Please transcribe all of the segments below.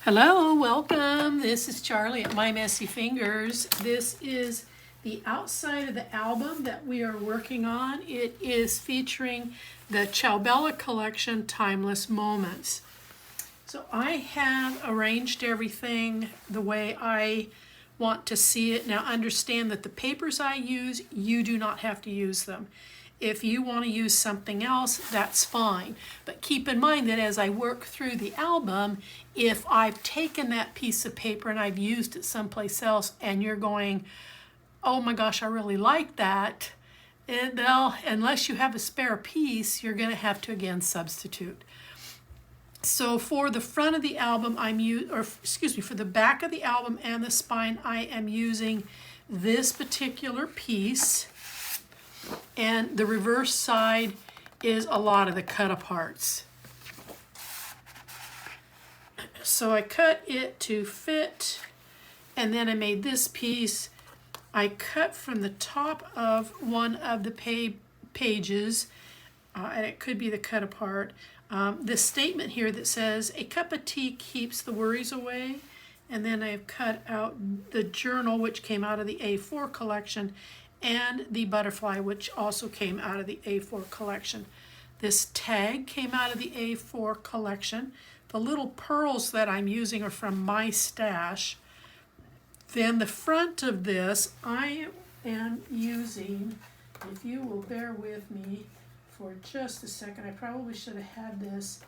Hello, welcome. This is Charlie at My Messy Fingers. This is the outside of the album that we are working on. It is featuring the Ciao collection, Timeless Moments. So I have arranged everything the way I want to see it. Now understand that the papers I use, you do not have to use them. If you want to use something else, that's fine. But keep in mind that as I work through the album, if I've taken that piece of paper and I've used it someplace else and you're going, oh my gosh, I really like that, well, unless you have a spare piece, you're going to have to again substitute. So for the front of the album, for the back of the album and the spine, I am using this particular piece. And the reverse side is a lot of the cut aparts. So I cut it to fit, and then I made this piece. I cut from the top of one of the pages, and it could be the cut apart, this statement here that says, a cup of tea keeps the worries away. And then I've cut out the journal, which came out of the A4 collection, and the butterfly, which also came out of the A4 collection. This tag came out of the A4 collection. The little pearls that I'm using are from my stash. Then the front of this, I am using, if you will bear with me for just a second, I probably should have had this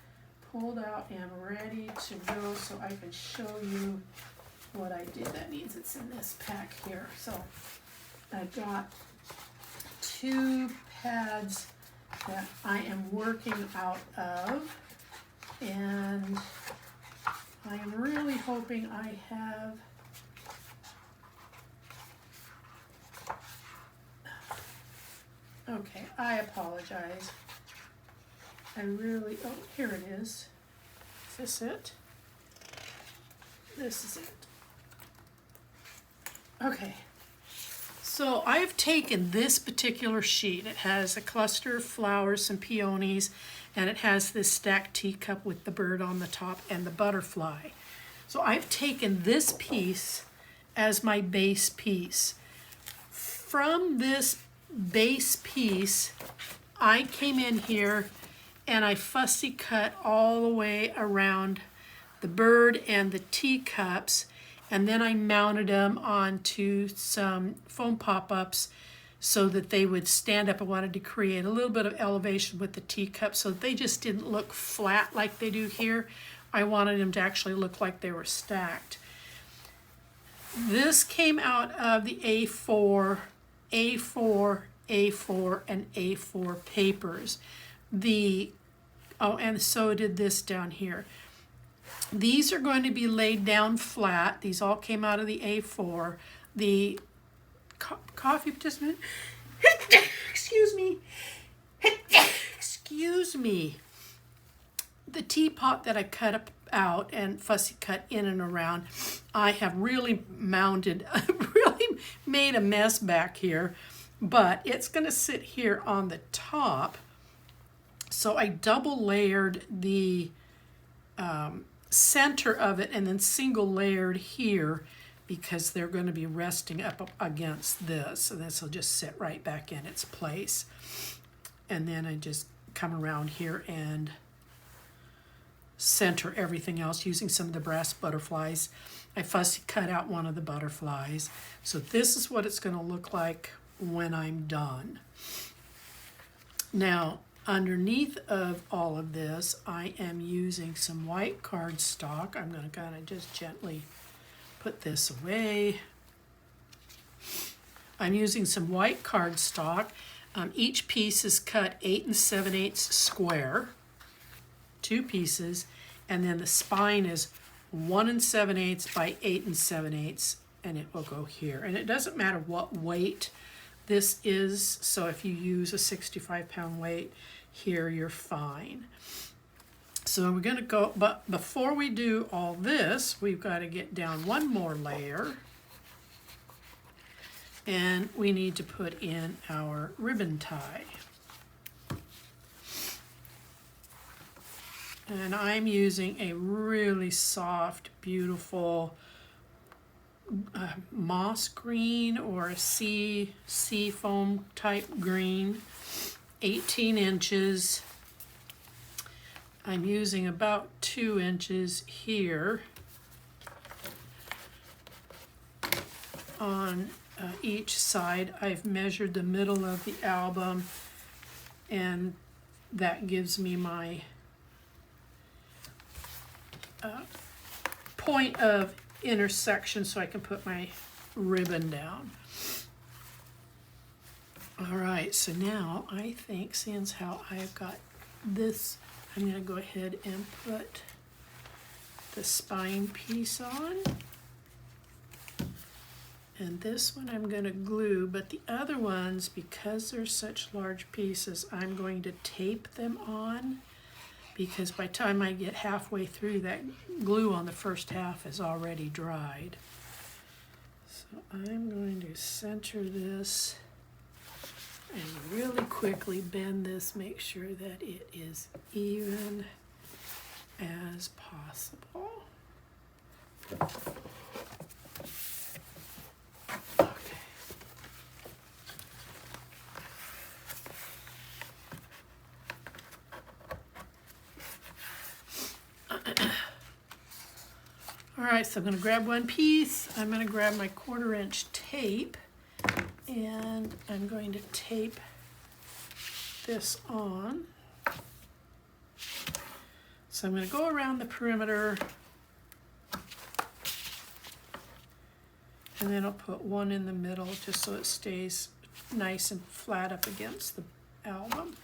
pulled out and ready to go so I can show you what I did. That means it's in this pack here. So I've got two pads that I am working out of, and I am really hoping I have okay, I apologize. Oh, here it is. Is this it? This is it. Okay. So I've taken this particular sheet. It has a cluster of flowers, some peonies, and it has this stacked teacup with the bird on the top and the butterfly. So I've taken this piece as my base piece. From this base piece, I came in here and I fussy cut all the way around the bird and the teacups, and then I mounted them onto some foam pop-ups so that they would stand up. I wanted to create a little bit of elevation with the teacups so that they just didn't look flat like they do here. I wanted them to actually look like they were stacked. This came out of the A4, and A4 papers. And so did this down here. These are going to be laid down flat. These all came out of the A4. The coffee participant, excuse me, excuse me. The teapot that I cut out and fussy cut in and around, I have really really made a mess back here, but it's going to sit here on the top. So I double layered the center of it and then single layered here because they're going to be resting up against this. So this will just sit right back in its place. And then I just come around here and center everything else using some of the brass butterflies. I fussy cut out one of the butterflies. So this is what it's going to look like when I'm done. Now, underneath of all of this, I am using some white cardstock. I'm going to kind of just gently put this away. I'm using some white cardstock. Each piece is cut 8 7/8 square, 2 pieces, and then the spine is 1 7/8 by 8 7/8, and it will go here. And it doesn't matter what weight this is, so if you use a 65-pound weight here, you're fine. So we're going to go, but before we do all this, we've got to get down one more layer, and we need to put in our ribbon tie. And I'm using a really soft, beautiful moss green or a sea foam type green, 18 inches. I'm using about 2 inches here on each side. I've measured the middle of the album, and that gives me my point of intersection so I can put my ribbon down. All right, so now I think, since how I've got this, I'm going to go ahead and put the spine piece on. And this one I'm going to glue, but the other ones, because they're such large pieces, I'm going to tape them on, because by the time I get halfway through, that glue on the first half is already dried. So I'm going to center this and really quickly bend this, make sure that it is even as possible. Okay. All right, so I'm going to grab one piece. I'm going to grab my 1/4 inch tape, and I'm going to tape this on. So I'm going to go around the perimeter, and then I'll put one in the middle just so it stays nice and flat up against the album.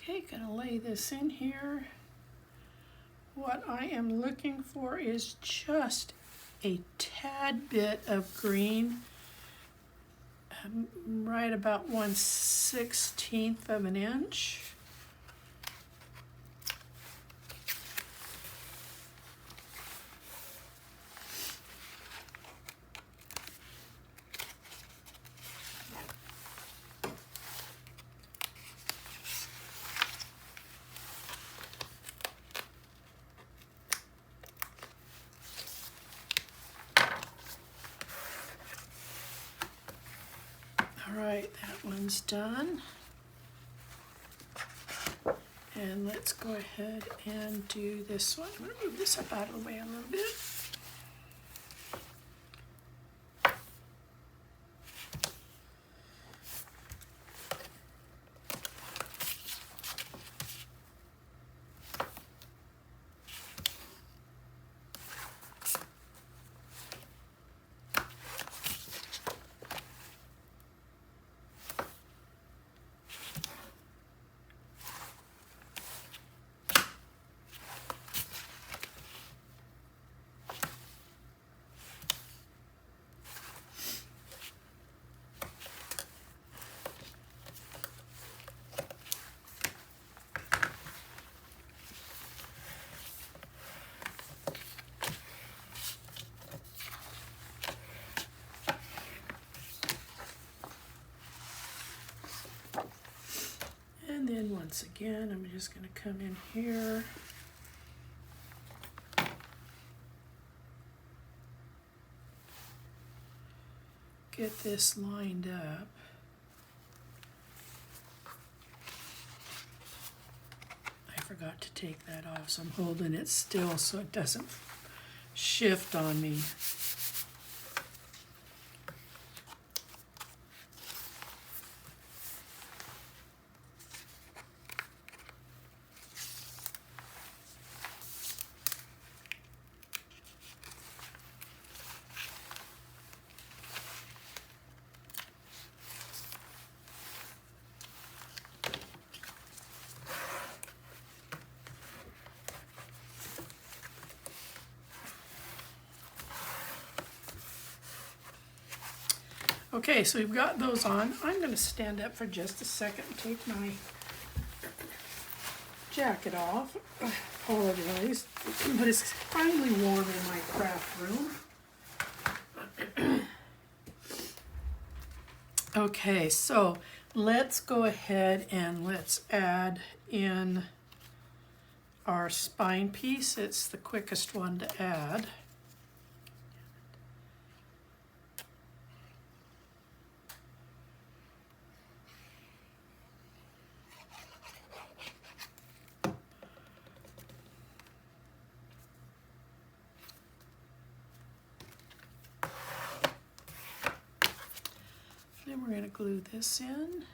Okay, gonna lay this in here. What I am looking for is just a tad bit of green, right about 1/16 of an inch. All right, that one's done. And let's go ahead and do this one. I'm going to move this up out of the way a little bit. And then once again, I'm just going to come in here. Get this lined up. I forgot to take that off, so I'm holding it still so it doesn't shift on me. Okay, so we've got those on. I'm going to stand up for just a second and take my jacket off. Apologize, but it's finally warm in my craft room. Okay, so let's go ahead and let's add in our spine piece. It's the quickest one to add. Then we're going to glue this in.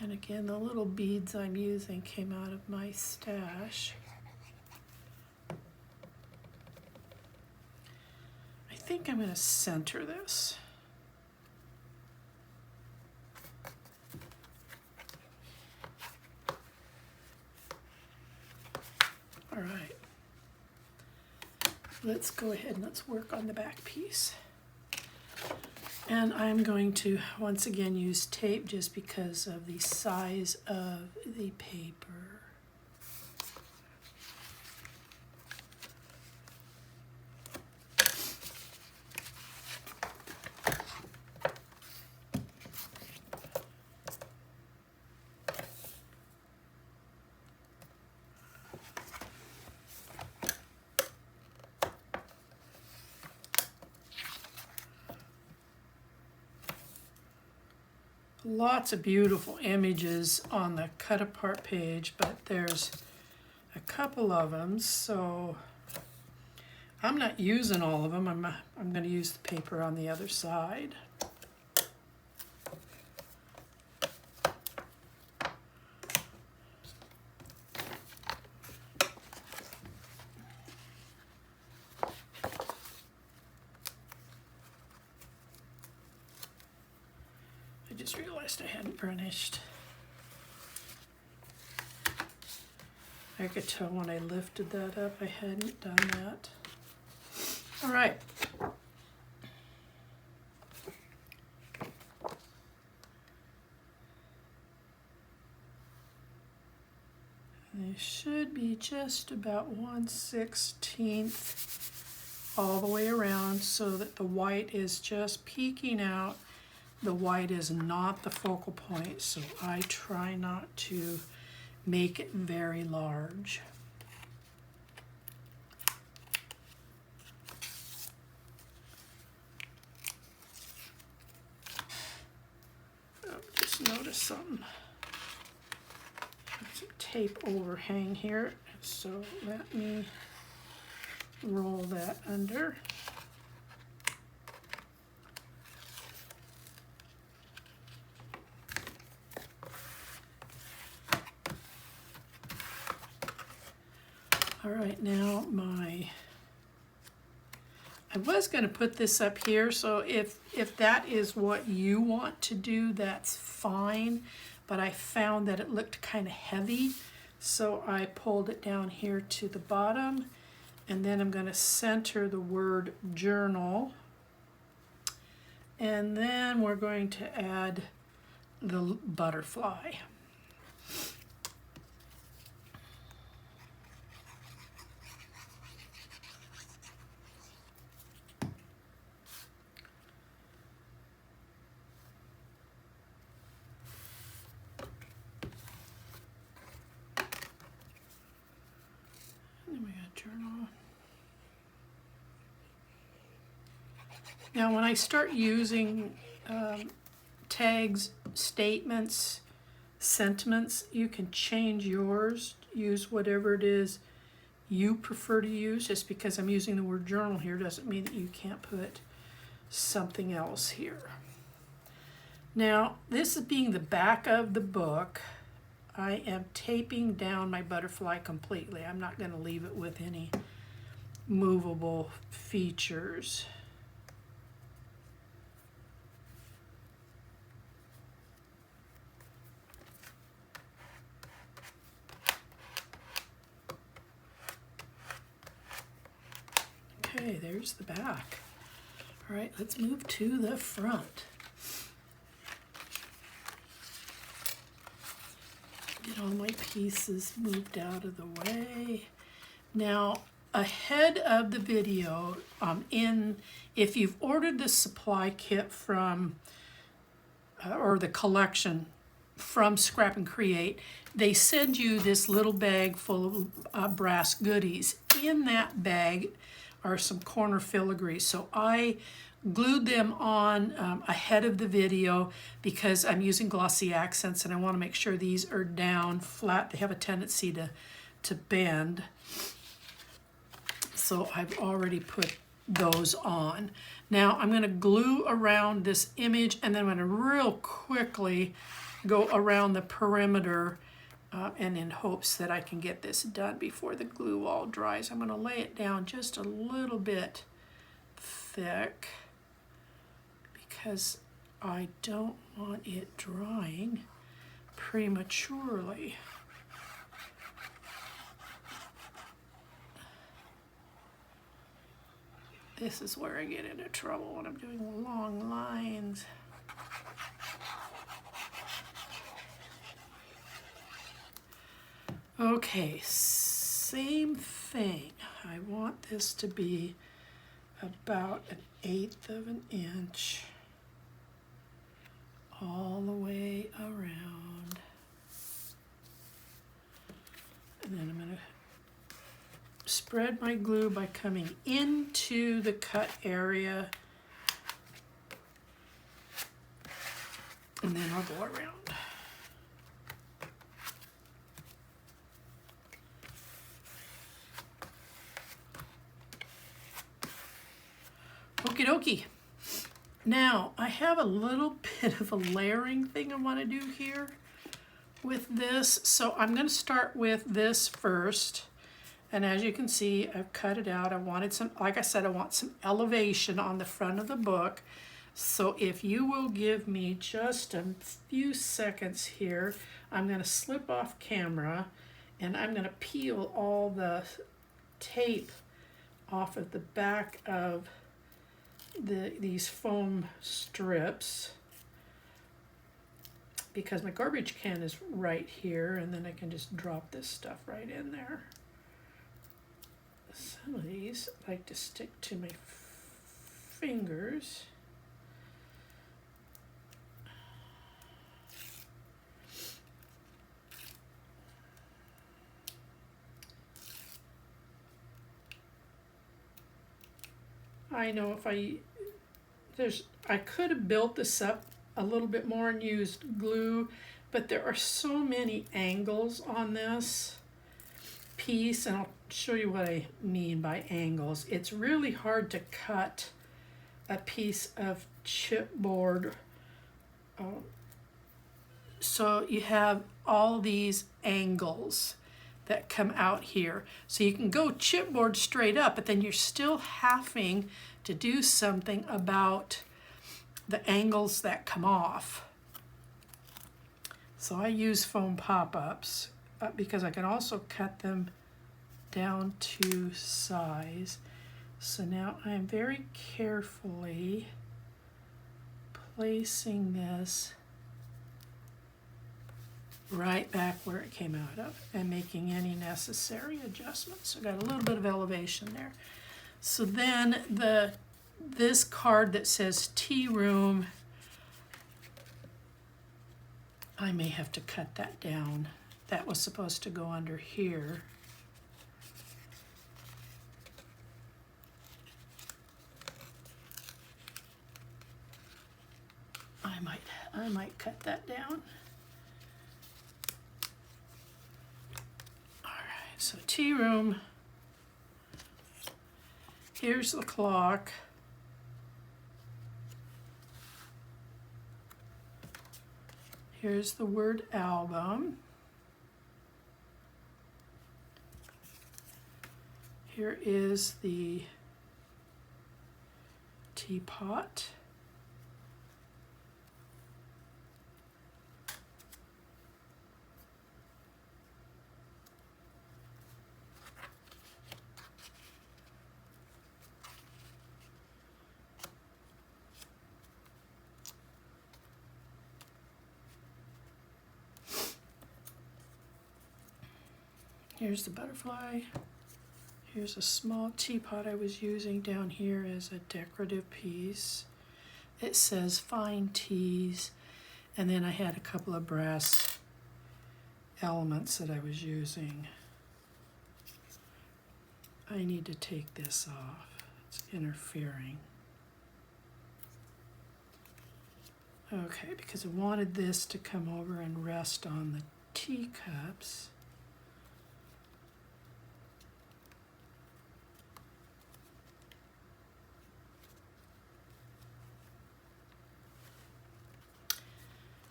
And again, the little beads I'm using came out of my stash. I think I'm going to center this. All right. Let's go ahead and let's work on the back piece. And I'm going to once again use tape just because of the size of the paper. Lots of beautiful images on the cut apart page, but there's a couple of them, so I'm not using all of them. I'm going to use the paper on the other side. I just realized I hadn't burnished. I could tell when I lifted that up I hadn't done that. All right. They should be just about 1/16 all the way around so that the white is just peeking out. The white is not the focal point, so I try not to make it very large. Oh, just noticed something. There's some tape overhang here, so let me roll that under. All right, now I was going to put this up here, so if that is what you want to do, that's fine, but I found that it looked kind of heavy, so I pulled it down here to the bottom, and then I'm going to center the word journal, and then we're going to add the butterfly. Journal. Now when I start using tags, statements, sentiments, you can change yours, use whatever it is you prefer to use. Just because I'm using the word journal here doesn't mean that you can't put something else here. Now this is being the back of the book. I am taping down my butterfly completely. I'm not going to leave it with any movable features. Okay, there's the back. All right, let's move to the front. Get all my pieces moved out of the way. Now, ahead of the video, if you've ordered the supply kit from, or the collection from Scrap and Create, they send you this little bag full of brass goodies. In that bag are some corner filigrees. So I glued them on ahead of the video because I'm using glossy accents and I want to make sure these are down flat. They have a tendency to bend. So I've already put those on. Now I'm going to glue around this image and then I'm going to real quickly go around the perimeter and in hopes that I can get this done before the glue all dries. I'm going to lay it down just a little bit thick because I don't want it drying prematurely. This is where I get into trouble when I'm doing long lines. Okay, same thing. I want this to be about 1/8 of an inch all the way around. And then I'm going to spread my glue by coming into the cut area. And then I'll go around. Okie dokie. Now, I have a little bit of a layering thing I want to do here with this. So I'm going to start with this first. And as you can see, I've cut it out. I wanted some, like I said, I want some elevation on the front of the book. So if you will give me just a few seconds here, I'm going to slip off camera and I'm going to peel all the tape off of the back of these foam strips because my garbage can is right here and then I can just drop this stuff right in there. Some of these like to stick to my fingers. I know if I could have built this up a little bit more and used glue, but there are so many angles on this piece, and I'll show you what I mean by angles. It's really hard to cut a piece of chipboard. So you have all these angles that come out here. So you can go chipboard straight up, but then you're still having to do something about the angles that come off. So I use foam pop-ups because I can also cut them down to size. So now I'm very carefully placing this right back where it came out of and making any necessary adjustments. So I got a little bit of elevation there. So then this card that says tea room, I may have to cut that down. That was supposed to go under here. I might cut that down. So tea room, here's the clock. Here's the word album. Here is the teapot. Here's the butterfly. Here's a small teapot I was using down here as a decorative piece. It says fine teas, and then I had a couple of brass elements that I was using. I need to take this off. It's interfering. Okay, because I wanted this to come over and rest on the teacups.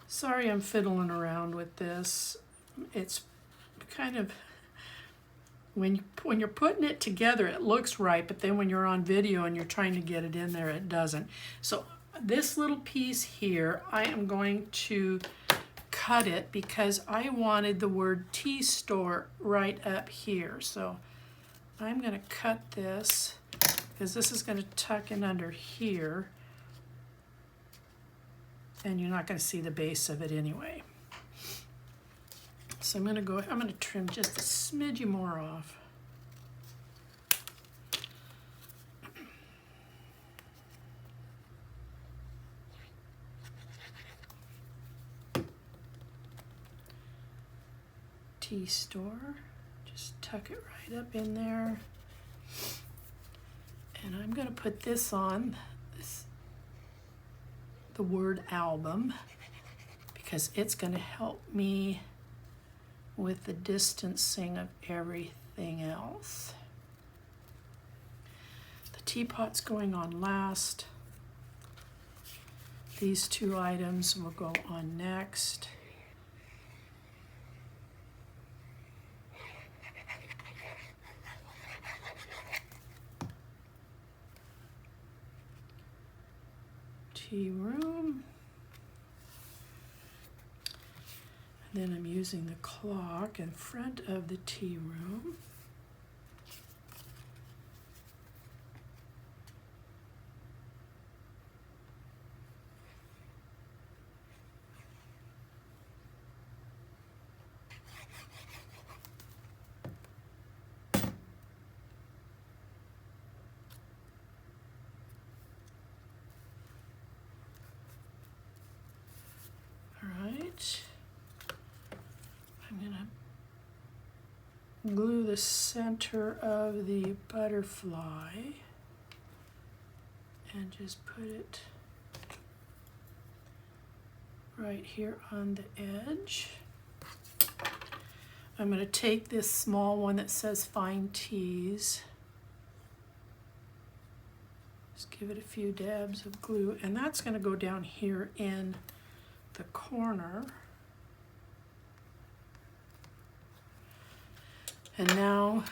Sorry I'm fiddling around with this. It's kind of, when you're putting it together, it looks right, but then when you're on video and you're trying to get it in there, it doesn't. So this little piece here, I am going to cut it because I wanted the word tea store right up here. So I'm going to cut this because this is going to tuck in under here. And you're not going to see the base of it anyway. So I'm going to trim just a smidge more off. Tea store, just tuck it right up in there. And I'm going to put this on, the word album, because it's going to help me with the distancing of everything else. The teapot's going on last. These two items will go on next. Tea room. And then I'm using the clock in front of the tea room. I'm gonna glue the center of the butterfly and just put it right here on the edge. I'm going to take this small one that says fine teas, just give it a few dabs of glue, and that's going to go down here in the corner. And now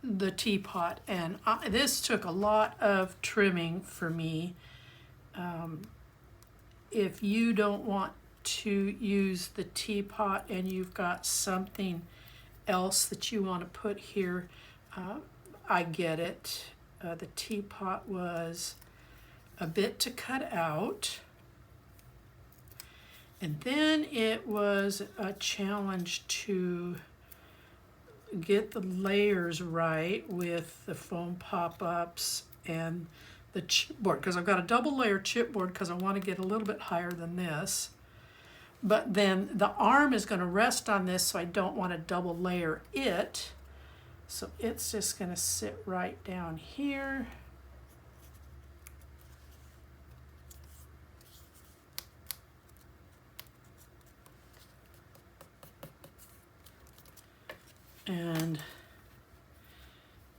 the teapot, and this took a lot of trimming for me. If you don't want to use the teapot and you've got something else that you want to put here, I get it. The teapot was a bit to cut out. And then it was a challenge to get the layers right with the foam pop-ups and the chipboard, because I've got a double layer chipboard because I want to get a little bit higher than this. But then the arm is going to rest on this, so I don't want to double layer it. So it's just going to sit right down here. And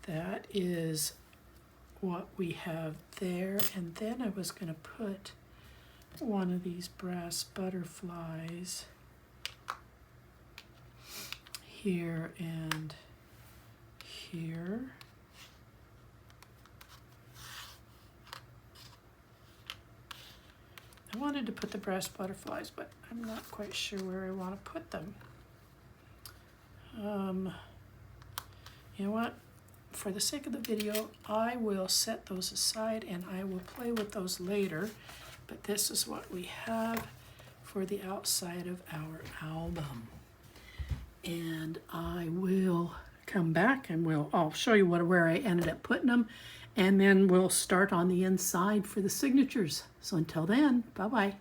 that is what we have there. And then I was going to put one of these brass butterflies here and here. I wanted to put the brass butterflies, but I'm not quite sure where I want to put them. You know what? For the sake of the video, I will set those aside and I will play with those later. But this is what we have for the outside of our album. And I will come back and I'll show you where I ended up putting them, and then we'll start on the inside for the signatures. So until then, bye-bye.